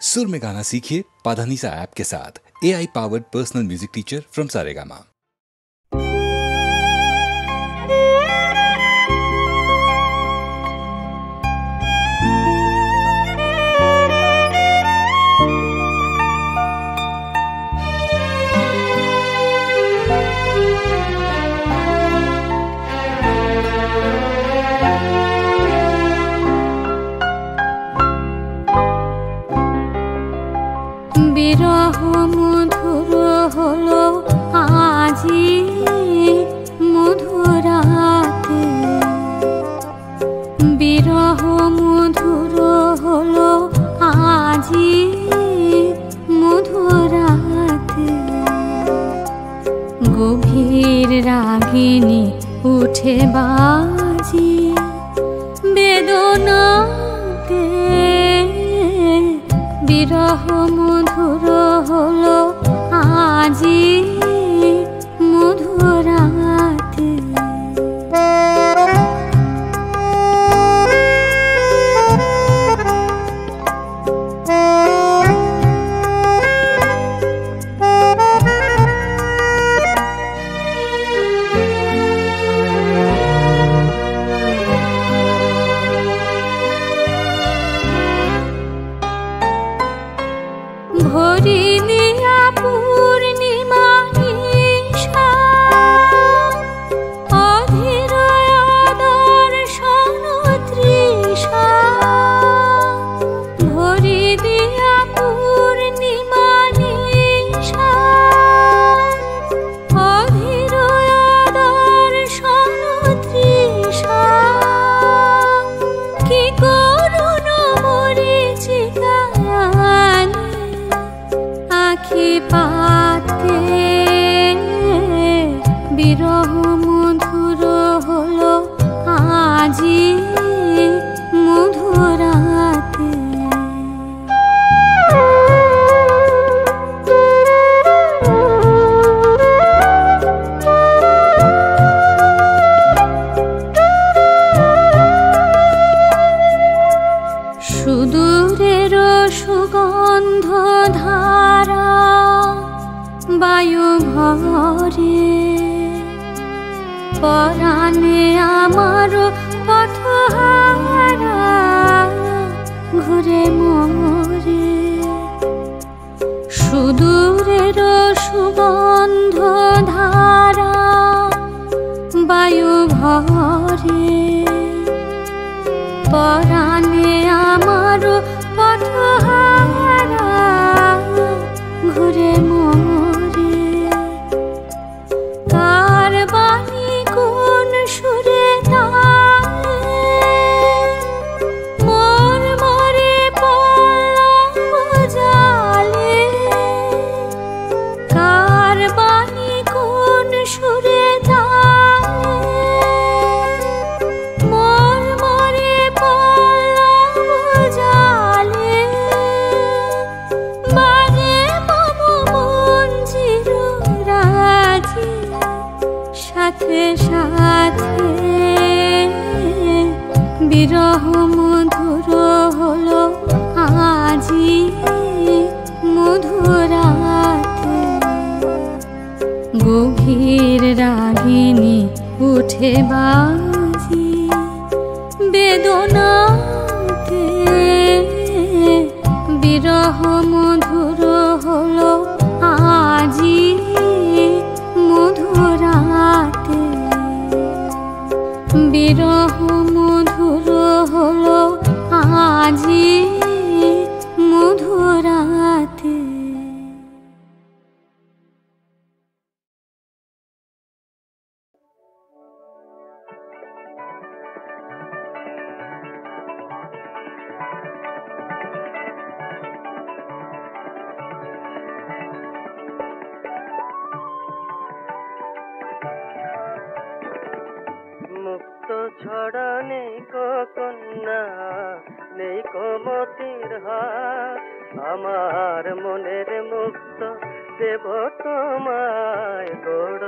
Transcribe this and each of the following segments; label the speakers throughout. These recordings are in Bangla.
Speaker 1: सुर में गाना सीखिए पाधानीसा ऐप के साथ। AI powered personal music teacher from Saregama.
Speaker 2: বিরহ মধুর হলো আজি মধুরাতে, বিরহ মধুর হলো আজি মধুরাতে। গভীর রাগিনী উঠে বাজি বেদনাতে, বিরহ মধুর হলো আজি মধুরাতে। ভরিলিয়া পূর্ণিমা নিশা, অধীর দর্শন তৃষা। ভরিলিয়া পূর্ণিমা নিশা, অধীর দর্শন তৃষা। কি করুণ মরীচিকা আখি পাতে, বিরহ মধুর হলো আজি মধুরাতে। সুদূরের সুগন্ধ ধারা বায়ু ভরে, পরাণে আমার পথহারা ঘুরে মরে। সুদূরের সুগন্ধ ধারা বায়ু ভরে, পরাণে আমার পথহারা ঘুরে মরে। কার বাণী কোন সুরে তালে, মোর মরে পল্লব জালে। কার বাণী কোন সুরে তালে, মোর মরে পল্লব জালে। বাজে মম মঞ্জির রাজি সাথে সাথে, বিরহ মধুর হলো আজি মধুরাতে। গভীর রাগিনী উঠে বাজি বেদনাতে, বিরহ মধুর হলো আজি মধুরাতে। বিরহ মধুর হলো আজি মধুরাতে।
Speaker 3: মুক্ত ছড়া নেই কো কন্যা, নেই কো মতির হাত। আমার মনের মুক্ত দেব তোমায়, গড়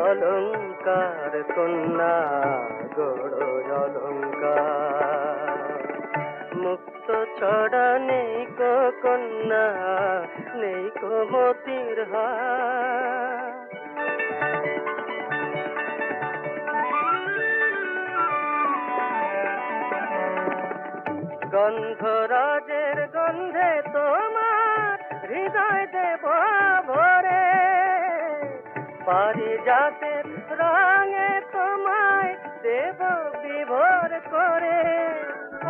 Speaker 3: অলঙ্কার কন্যা, গড় অলঙ্কার। মুক্ত ছড়া নেই কো কন্যা, নেই কো মতির হার। গন্ধরাজের গন্ধে তোমার হৃদয় দেব ভরে, পারিজাতের রঙে তোমায় দেব বিভোর করে,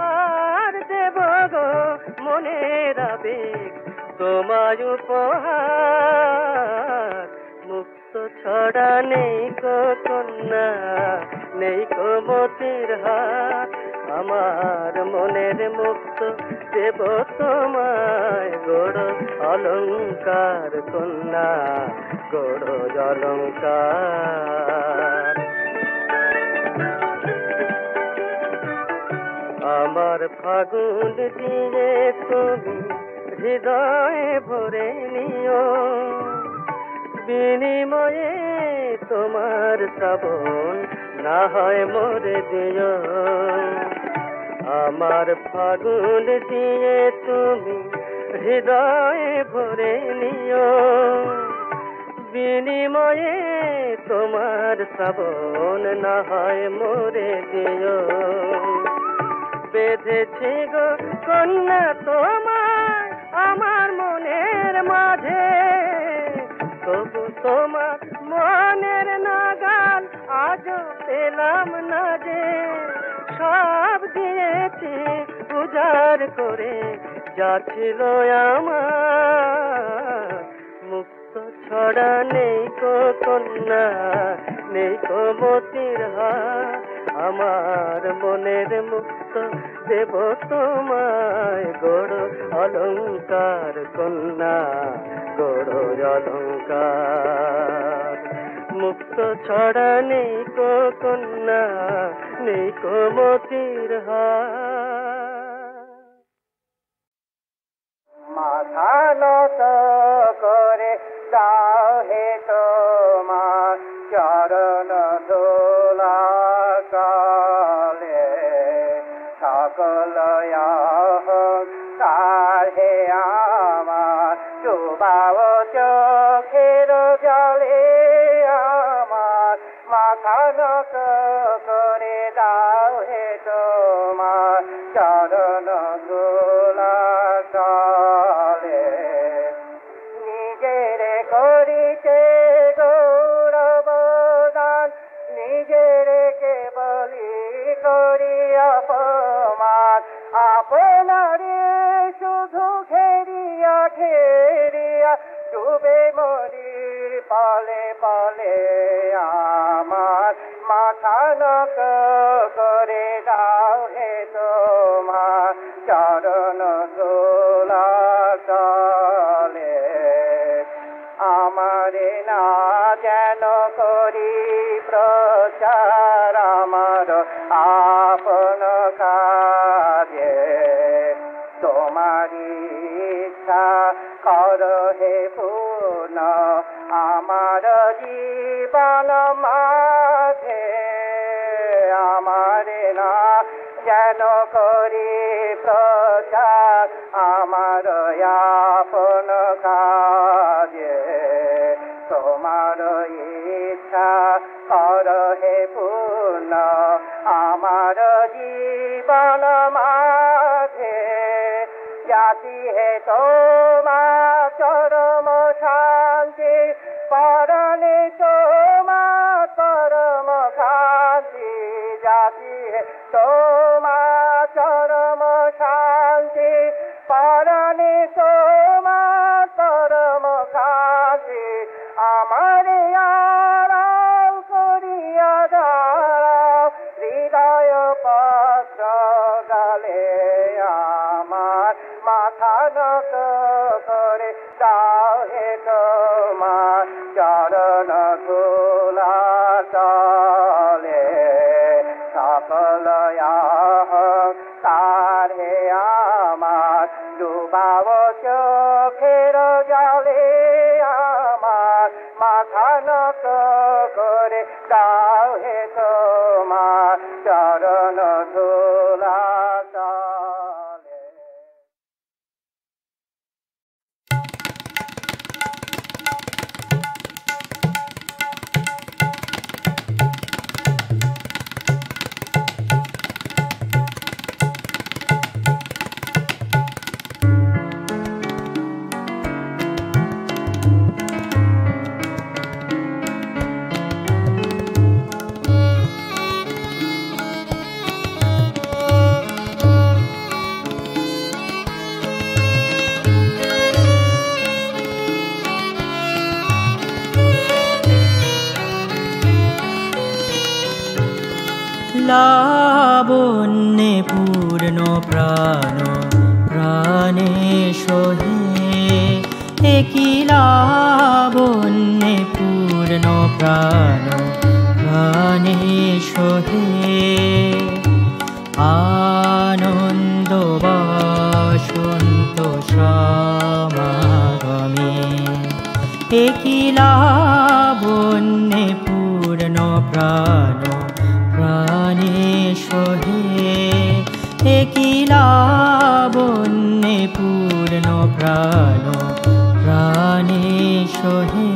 Speaker 3: আর দেব গো মনের আবেগ তোমায় উপহার। মুক্ত ছড়া নেই কো কন্যা, নেই কো মতির হার। আমার মনের মুক্ত দেব তোমায় গড় অলঙ্কার কন্যা, গড় অলঙ্কার। আমার ফাগুন দিয়ে তুমি হৃদয়ে ভরে নিও, বিনিময়ে তোমার শ্রাবণ না হয় মরে দিও। আমার ফাগুন দিয়ে তুমি হৃদয়ে ভরে নিও, বিনিময়ে তোমার শ্রাবণ না হয় মরে দিও। বেঁধেছি গো কন্যা তোমায় আমার মনের মাঝে, তবু তোমার মনের নাগাল আজও পেলাম না যে। সব দিয়েছি উজাড় করে যা ছিল আমার, মুক্ত ছড়া নেই কো কন্যা, নেই কো মতির হার। আমার মনের মুক্ত দেব তোমায় গড় অলঙ্কার কন্যা, গড় অলঙ্কার। মুক্ত ছড়া নেই কো কন্যা, নেই কো মতির হার।
Speaker 4: মাথা নত করে দাও হে তোমার চরণ ধুলা কালে, সকল তার হে আমার ডুবাও চোখের জলে। আমার মাথা নত করে দাও হে তোমার চরণ ধুলা কালে, নিজের করিতে গৌরবদান, নিজের কেবলি করি অপমান। আপনারে শুধু ঘেরিয়া ঘেরিয়া ডুবে মরি পালে পালে। আমার মাথা নত করে দাও হে তোমার চরণ ধুলা কালে। আমারে না যেন করি প্রচার আমার আপন কাজে, তোমারি ইচ্ছা কর হে পূর্ণ আমার জীবন মাঝে। আমারে না যেন করি প্রচার আমার আপন কাজে, তোমার ইচ্ছা কর হে পূর্ণ আমার জীবন মাঝে। জাতি হে তোমার চরম শান্তি, পরনে তোমার পরম শান্তি। জাতি হে তোমার চরম শান্তি, পরনে তোমার পরম শান্তি। আমার আরাম করিয়া দাঁড়াও হৃদয় পত্র গালে। আমার মাথা নত করে দাও হে তোমার চরণ ধুলা তলে। সকল তার হে আমার ডুবাও চোখের জলে। আমার মাথা নত করে দাও হে তোমার চরণ ধুলা তলে।
Speaker 5: লাবণ্যে পূর্ণ প্রাণ প্রাণে সোহে, একই লাবণ্যে পূর্ণ প্রাণ প্রাণে সোহে। আনন্দ বসন্ত সমাগমে, একই লাবণ্যে পূর্ণ প্রাণ প্রাণে সোহে, একই লাবণ্যে পূর্ণ প্রাণ প্রাণে সোহে।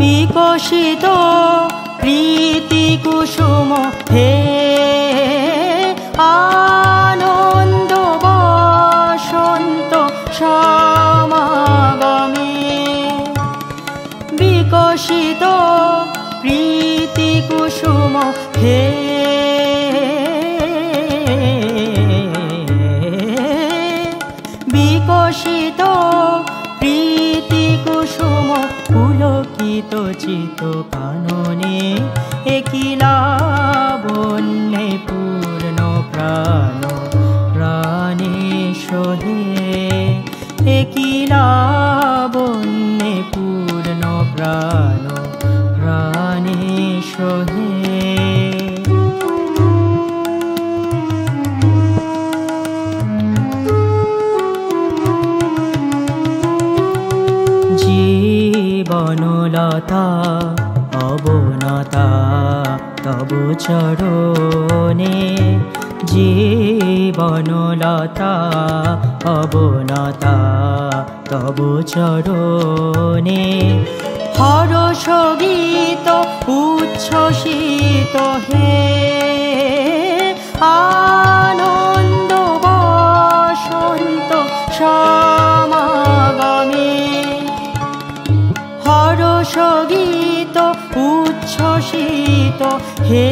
Speaker 5: বিকশিত প্রীতি কুসুম হে, আনন্দ বসন্ত সমাগমে, বিকশিত প্রীতি কুসুম হে, বিকশিত প্রীতি কুসুম পুলকিত চিত কাননে, একই লাবণ্যে পূর্ণ প্রাণ প্রাণে সোহে, একই লাবণ্যে পূর্ণ প্রাণ প্রাণে সোহে। জীবনলতা অবনতা তব চরণে, জীবনলতা অবনতা তব চরণে, হরষ গীত উচ্ছ্বসিত হে, আনন্দ বসন্ত সমাগমে, হরষ গীত উচ্ছ্বসিত হে,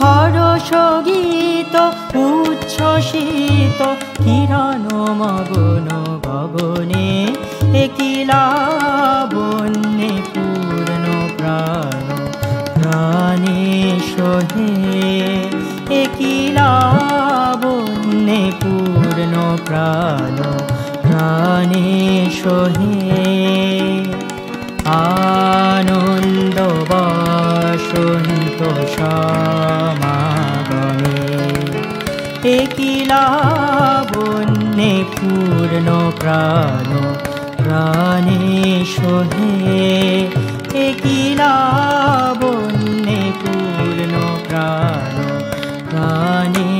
Speaker 5: হরষ গীত উচ্ছ্বসিত কিরণ মগন গগনে, একই লাবণ্যে পূর্ণ প্রাণ প্রাণে সোহে, একই লাবণ্যে পূর্ণ প্রাণ প্রাণে সোহে। আনন্দ বসন্ত সমাগমে, একই লাবণ্যে পূর্ণ প্রাণ প্রাণে সোহে, একই লাবণ্যে পূর্ণ প্রাণ প্রাণে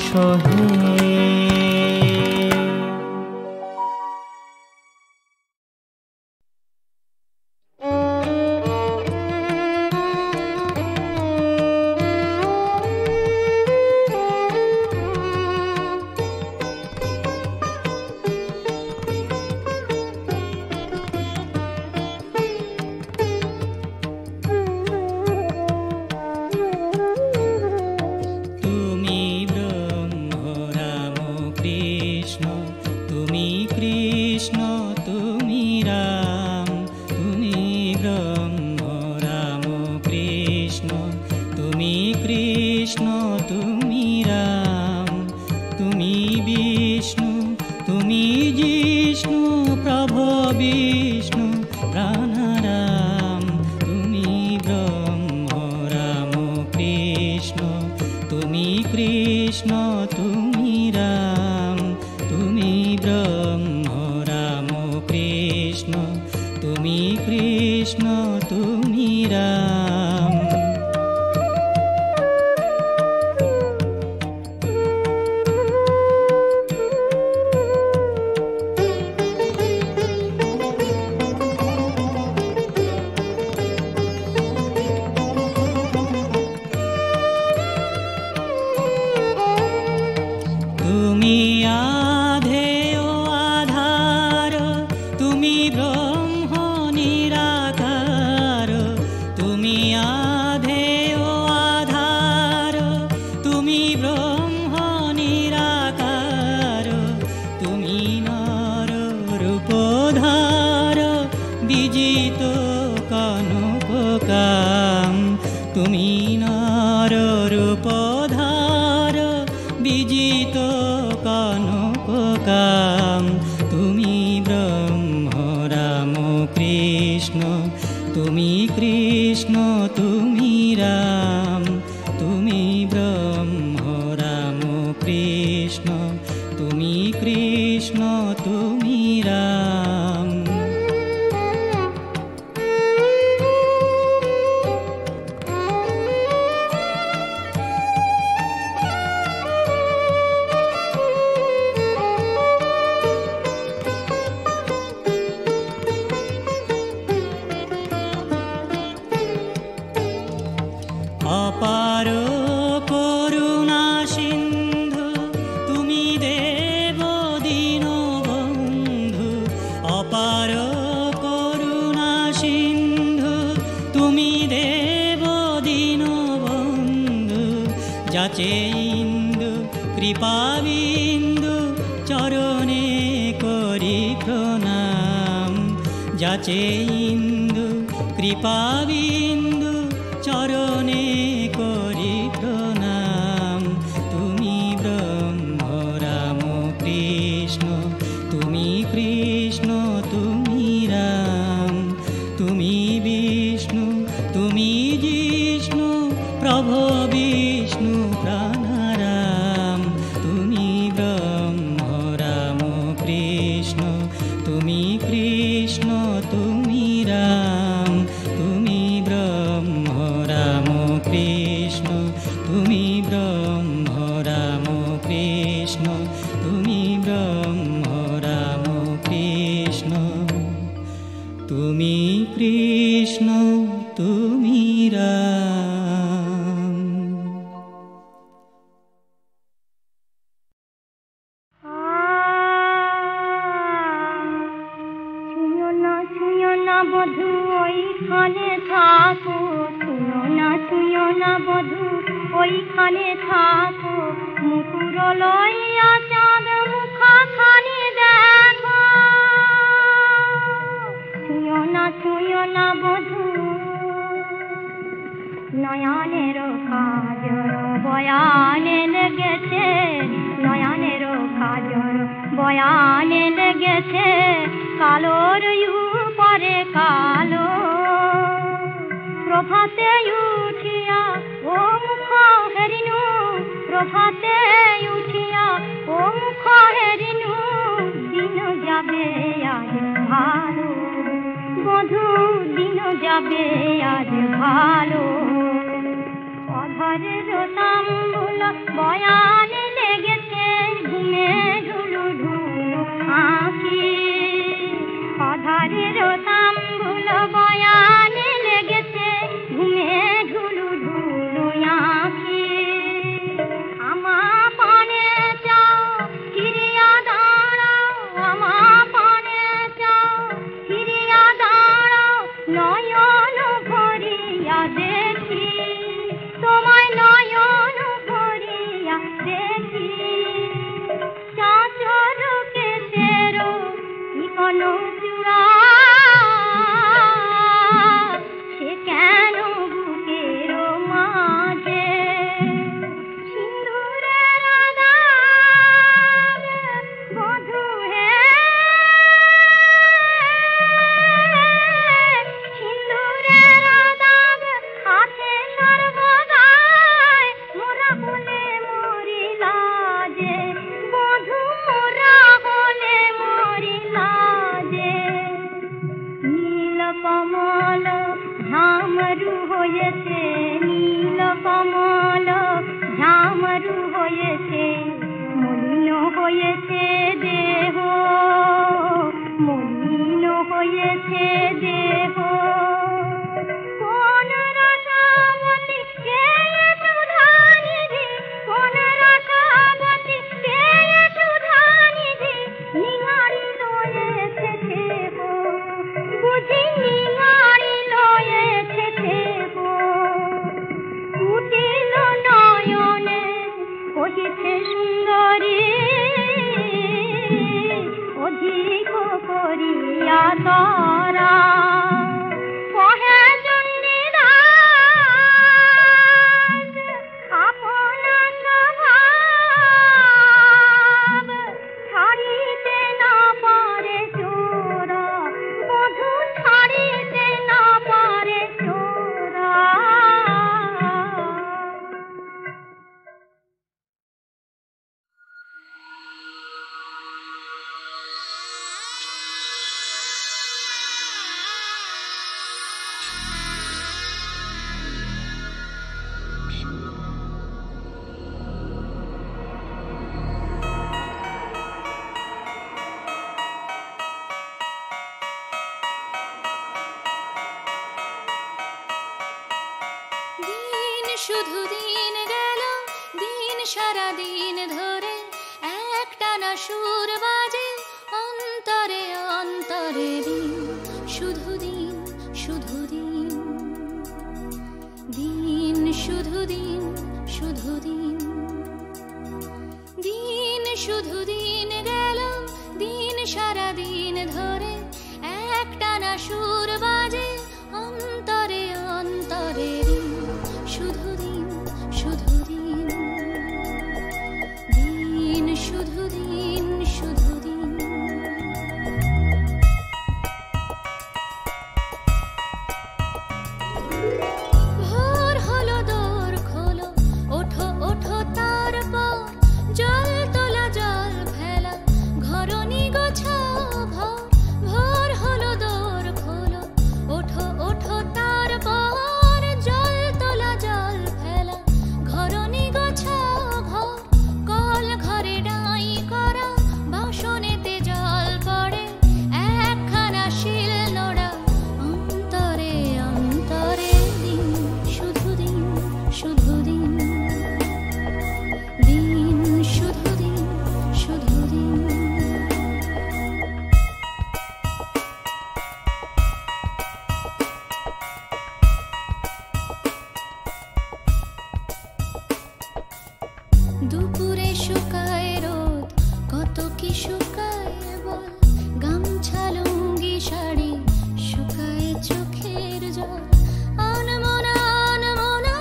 Speaker 5: সোহে।
Speaker 6: তুমি
Speaker 5: কাম। তুমি ব্রহ্ম রাম কৃষ্ণ, তুমি কৃষ্ণ তুমি রাম। তুমি ব্রহ্ম রাম কৃষ্ণ, তুমি কৃষ্ণ তুমি রাম। অপার করুণা সিন্ধু তুমি দেব দীনবন্ধু। অপার করুণা সিন্ধু তুমি দেব দীনবন্ধু। যাচে ইন্দু কৃপাবিন্দু চরণে করি প্রণাম। যাচে ইন্দু কৃপাবিন্দু চরণে করি প্রণাম। তুমি ব্রহ্ম রাম কৃষ্ণ, তুমি কৃষ্ণ তুমি রাম। তুমি বিষ্ণু তুমি জিষ্ণু প্রভো বিষ্ণু প্রাণারাম। তুমি ব্রহ্ম রাম কৃষ্ণ, তুমি কৃষ্ণ তুমি রাম। তুমি ব্রহ্ম রাম কৃষ্ণ, তুমি ব্রহ্ম রাম কৃষ্ণ, তুমি ব্রহ্ম রাম কৃষ্ণ, তুমি কৃষ্ণ তুমি রাম।
Speaker 2: ছুঁয়ো না বধূ ওইখানে থাকো, ছুঁয়ো না বধূ ওইখানে থাকো। মুকুর লইয়া চাঁদ মুখাখানি দেখো। ছুঁয়ো না বধূ নয়নের কাজর বয়ানে লেগেছে, নয়নের কাজর বয়ানে লেগেছে। কালোর উপরে কালো প্রভাতে উঠিয়া ও মুখ হেরিনু, প্রভাতে উঠিয়া ও মুখ হেরিনু। দিন যাবে আজ ভালো বধূ, দিন যাবে আজ ভালো। অধরের তাম্বুল বয়ানে লেগেছে, ঘুমে ঢুলু ঢুলু আঁখি। অধরের তাম্বুল বয়ানে লেগেছে, ঘুমে ঢুলু ঢুলু আঁখি। আমা পানে চাও ফিরিয়া দাঁড়াও, আমা পানে চাও ফিরিয়া দাঁড়াও। নয়ন ভরিয়া দেখি তোমায়, নয়ন ভরিয়া দেখি। চাঁচর কেতেরো কোন চূড়া, সে কেন বুকের মাঝে। সিঁদুরের দাগ বধূ হে, সিঁদুরের দাগ আছে সর্বদাই। মোরা বলে মরিলা যে বধূ, মোরা বলে মরিলা যে। নীল কমল ঝামরু হয়েছে, নীল কমল ঝামরু হয়েছে। মলিন হয়েছে দেহ, মলিন হয়েছে দেহ। কোন রসাবতী কে সুধানিধি, কোন রসাবতী কে সুধানিধি। নিঙাড়ি লয়েছে দেহ, বুঝি নিঙাড়ি লয়েছে দেহ। উঠিল নয়নে কহিছে সুন্দরী, শুধু দিন গেল, দিন সারা দিন ধরে একটানা সুর বাজে অন্তরে অন্তরে। দিন শুধু দিন, শুধু দিন, দিন শুধু দিন, শুধু দিন, দিন শুধু দিন গেল, দিন সারা দিন ধরে একটানা সুর বাজে অন্তরে অন্তরে। দিন শুধু দিন, শুধু দিন, দিন শুধু দিন, শুধু দিন। ভোর হলো, দোর খোলো, ওঠো ওঠো তারপর জল তোলা জল ফেলা ঘরনি গোছাও ঘর। ভোর হলো, দোর খোলো, ওঠো ওঠো তারপর জল তোলা জল ফেলা ঘরনি গোছাও ঘর। কল ঘরে ডাই করা বাসনেতে জল পড়ে একখানা শিল নোড়া অন্তরে অন্তরে। দিন শুধু দিন, শুধু দিন, দিন শুধু দিন, শুধু দিন। দুপুরে শুকায় রোদ, কত কি শুকায় বল, গামছা লুঙ্গি শাড়ি শুকায় চোখের জল। আনমনা আনমনা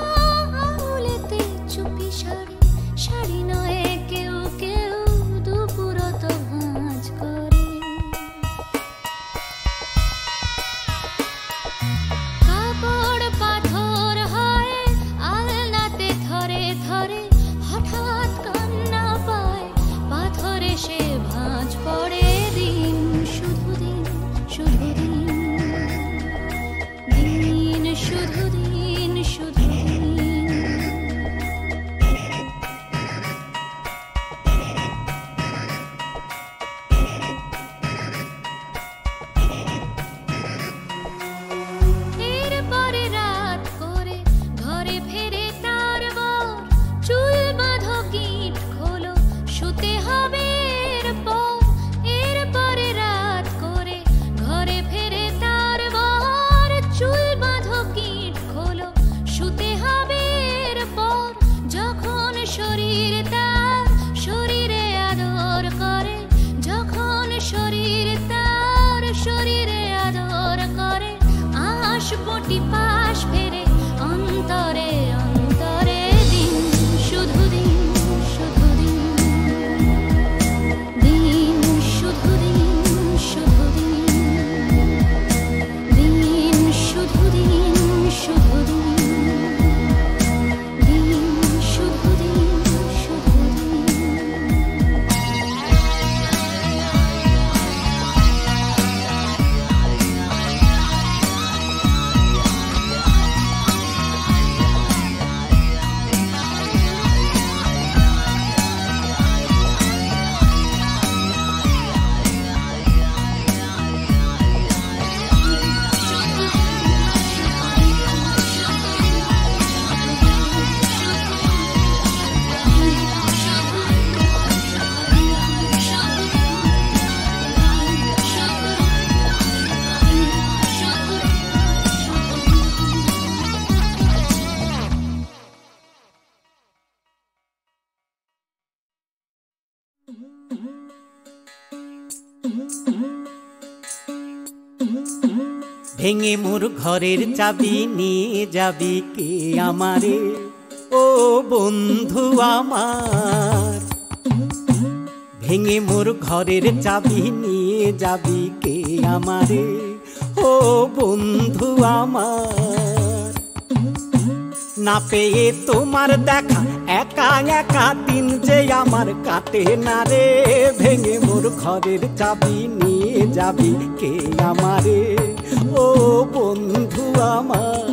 Speaker 2: আঙুলেতে চুপি শাড়ি, শাড়ি নয় কেউ কেউ দুপুরত ভাঁজ করে। কাপড় পাথর হয় আলনাতে থরে থরে, হঠাৎ কান্না পায় পাথরে সে ভাঁজ পড়ে। দিন শুধু দিন, শুধু দিন, দিন শুধু দিন, শুধু দিন। এরপরে রাত করে ঘরে ফেরে তার বর, চুল বাঁধো গিট খোলো শুতে হবে এরপর। এরপরে রাত করে ঘরে ফেরে তার বর, চুল বাঁধো গিট খোলো শুতে হবে এরপর। যখন শরীর তার শরীরে আদর করে, যখন শরীর তার শরীরে আদর করে, আশপটি পাশ ফেরে অন্তরে অন্তরে। দিন শুধু দিন, শুধু দিন, দিন শুধু দিন, শুধু দিন, দিন শুধু দিন, শুধু দিন, দিন শুধু দিন, শুধু
Speaker 6: ভেঙে মোর ঘরের চাবি নিয়ে যাবি কে আমারে, ও বন্ধু আমার। ভেঙে মোর ঘরের চাবি নিয়ে যাবি কে আমারে, ও বন্ধু আমার। না পেয়ে তোমার দেখা একা একা দিন যে আমার কাটে না রে। ভেঙে মোর ঘরের চাবি নিয়ে যাবি কে আমারে, ও বন্ধু আমার।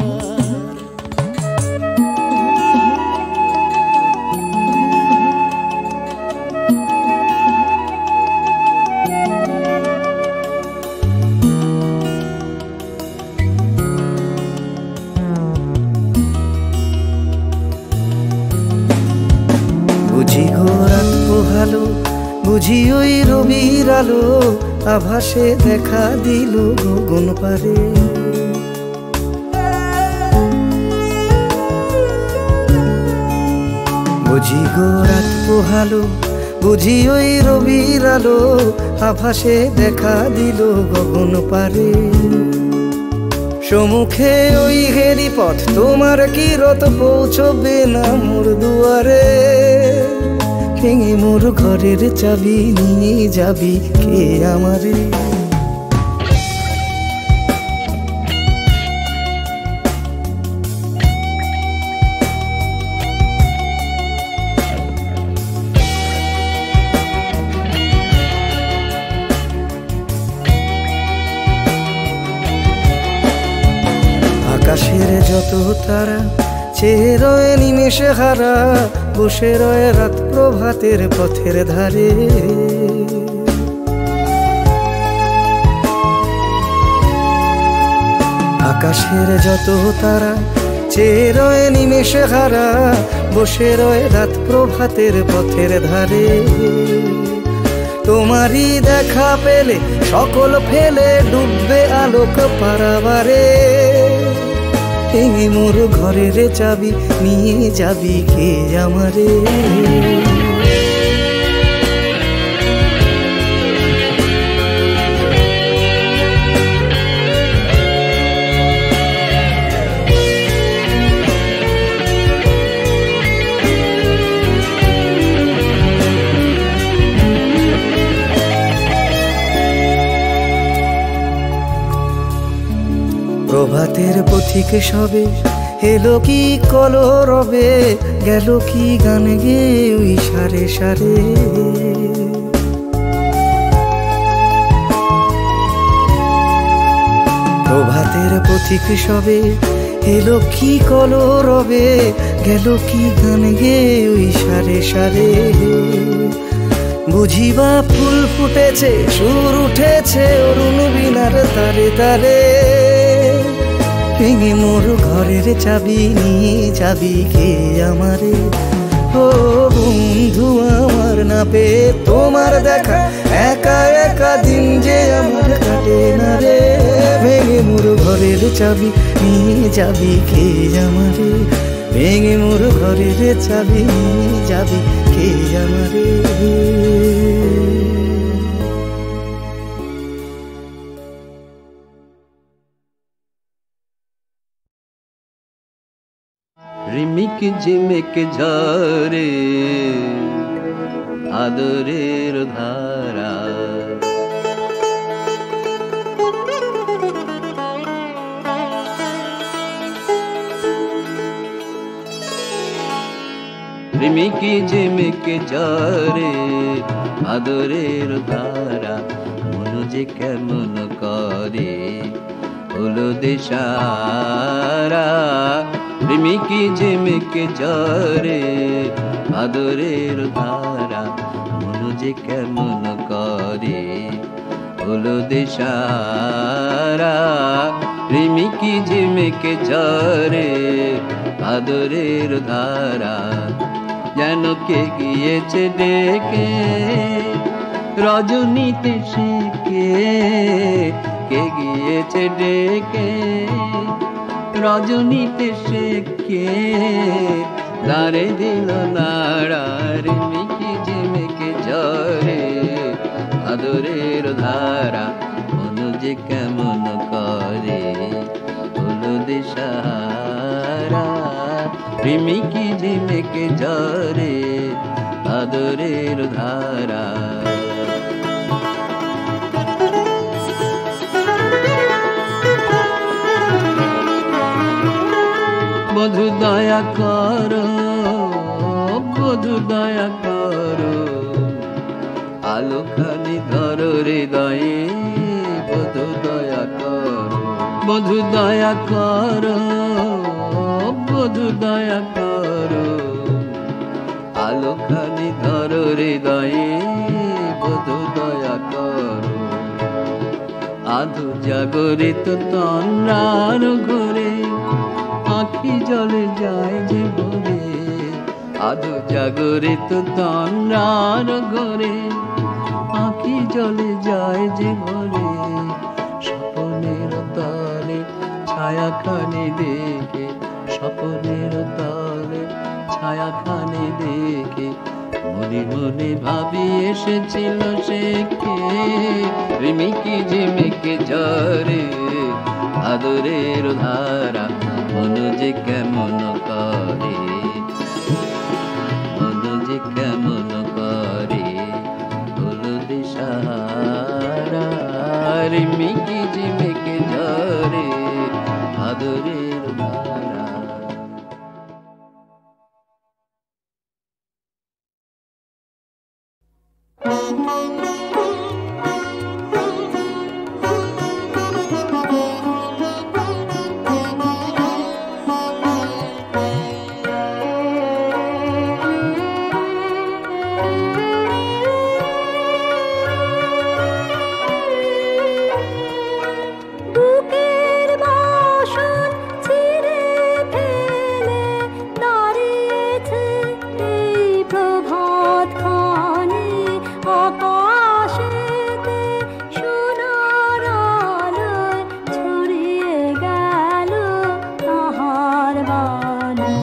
Speaker 7: বুঝি ওই রবির আলো আভাসে দেখা দিল গগন পারে। বুঝি গো রাত পোহালো, বুঝি ওই রবির আলো আভাসে দেখা দিল গগন পারে। সম্মুখে ওই হেরি পথ তোমার কি রত পৌঁছবে না মোর দুয়ারে। ভেঙে মোর ঘরের চাবি নিয়ে যাবি কে আমারে। আকাশের যত তারা চেয়ে রয়ে নিমেষে হারা, বসে রয়ে রাত প্রভাতের পথের ধারে। আকাশের যত তারা চেয়ে রয়ে নিমেষে হারা, বসে রয়ে রাত প্রভাতের পথের ধারে। তোমারই দেখা পেলে সকল ফেলে ডুববে আলোক পারাবারে। ভেঙে মোর ঘরের চাবি নিয়ে যাবি কে আমারে। প্রভাতের পথিকে সবে এলো কি কলরবে, গেল কি গান গে ওই সারে সারে। প্রভাতের পথিক সবে এলো কি কলরবে, গেল কি গান গে ওই সারে সারে। বুঝিবা ফুল ফুটেছে সুর উঠেছে অরুণ বিনার তারে তারে। ভেঙে মোর ঘরের চাবি নিয়ে যাবি কে আমারে। ও বন্ধু আমার না পেয়ে তোমার দেখা একা একা দিন যে আমার কাটে না রে। ভেঙে মোর ঘরের চাবি নিয়ে যাবি কে আমারে। ভেঙে মোর ঘরের চাবি নিয়ে যাবি কে আমারে।
Speaker 8: রিমিক ঝিমিক ঝরে আদরের ধারা, রিমিক ঝিমিক ঝরে আদরের ধারা। মন যে কেমন করে হলো দিশারা। রিমিকি ঝিমিকি ঝরে আদরের ধারা, মন যে কেমন করে হলো দিশারা। রিমিকি ঝিমিকি ঝরে আদরের ধারা। যেন কে গিয়েছে ডেকে রজনীতে সে কে গিয়েছে ডেকে রজনীতে সে দাঁড়ে দিল নাড়া। রিমিকি ঝিমিকি ঝরে আদরের ধারা, মন যে কেমন করে হলো দিশারা। রিমিকি ঝিমিকি ঝরে আদরের ধারা। বধু দয়া করো, বধু দয়া করো, আলোখানি ধরো হৃদয়ে। বধু দয়া করো, বধু দয়া করো, বধু দয়া করো, আলোখানি ধরো হৃদয়ে। বধু দয়া করো, আধু জাগরিত তন্দ্রার ঘরে আখি জলে যায় যে ভরে। আধু জাগরিত তন্দ্রার ঘরে আখি জলে যায় যে ঘরে, স্বপ্নের তালে ছায়াখানি দেখে, স্বপ্নের তালে ছায়াখানি দেখে মনে মনে ভাবি এসেছিল সে কে, রিমিকি ঝিমিকি ঝরে আদরের ধারা মন যে কেমন করে, মন যে কেমন করে হলো দিশাহারা, রিমিকি ঝিমিকি ঝরে আদরের ধারা।
Speaker 2: বুকের বাসন ছিঁড়ে ফেলে দাঁড়িয়েছে এই প্রভাতখানি, আকাশেতে সোনার আলোয় ছড়িয়ে গেল তাহার বাণী।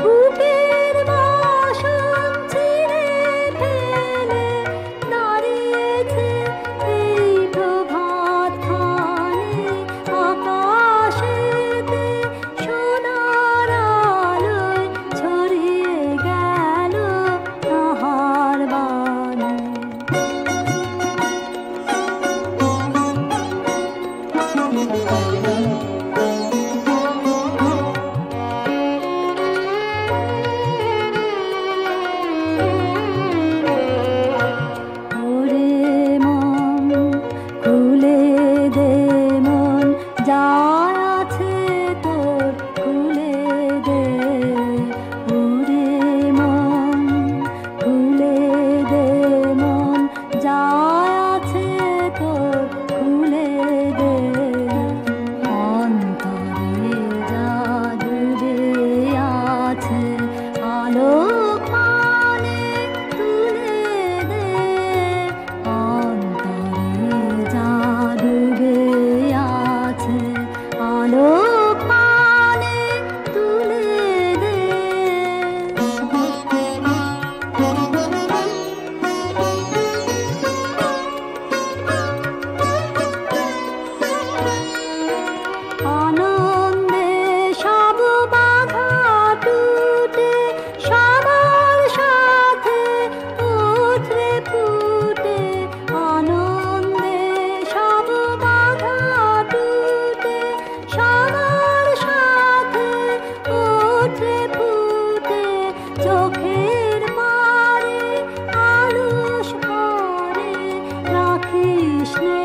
Speaker 2: বুকের বাসন ছিঁড়ে ফেলে দাঁড়িয়েছে এই প্রভাতখানি, আকাশেতে সোনার আলোয় ছড়িয়ে গেল তাহার বাণী। ওরে মন খুলে দে, মন যা আছে তোর খুলে দে, ওরে মন খুলে দে, মন যা আছে তোর খুলে দে, অন্তরে যা ডুবে আছে আলোক মানে তুলে দে, অন্তরে যা ডুবে আছে আলোক মানে তুলে দে। আনন্দে সব বাধা টুটে সবার সাথে উঠরে ফুটে, আনন্দে সব বাধা টুটে সবার সাথে উঠরে ফুটে, চোখের পারে আলুস করে রাখিস নে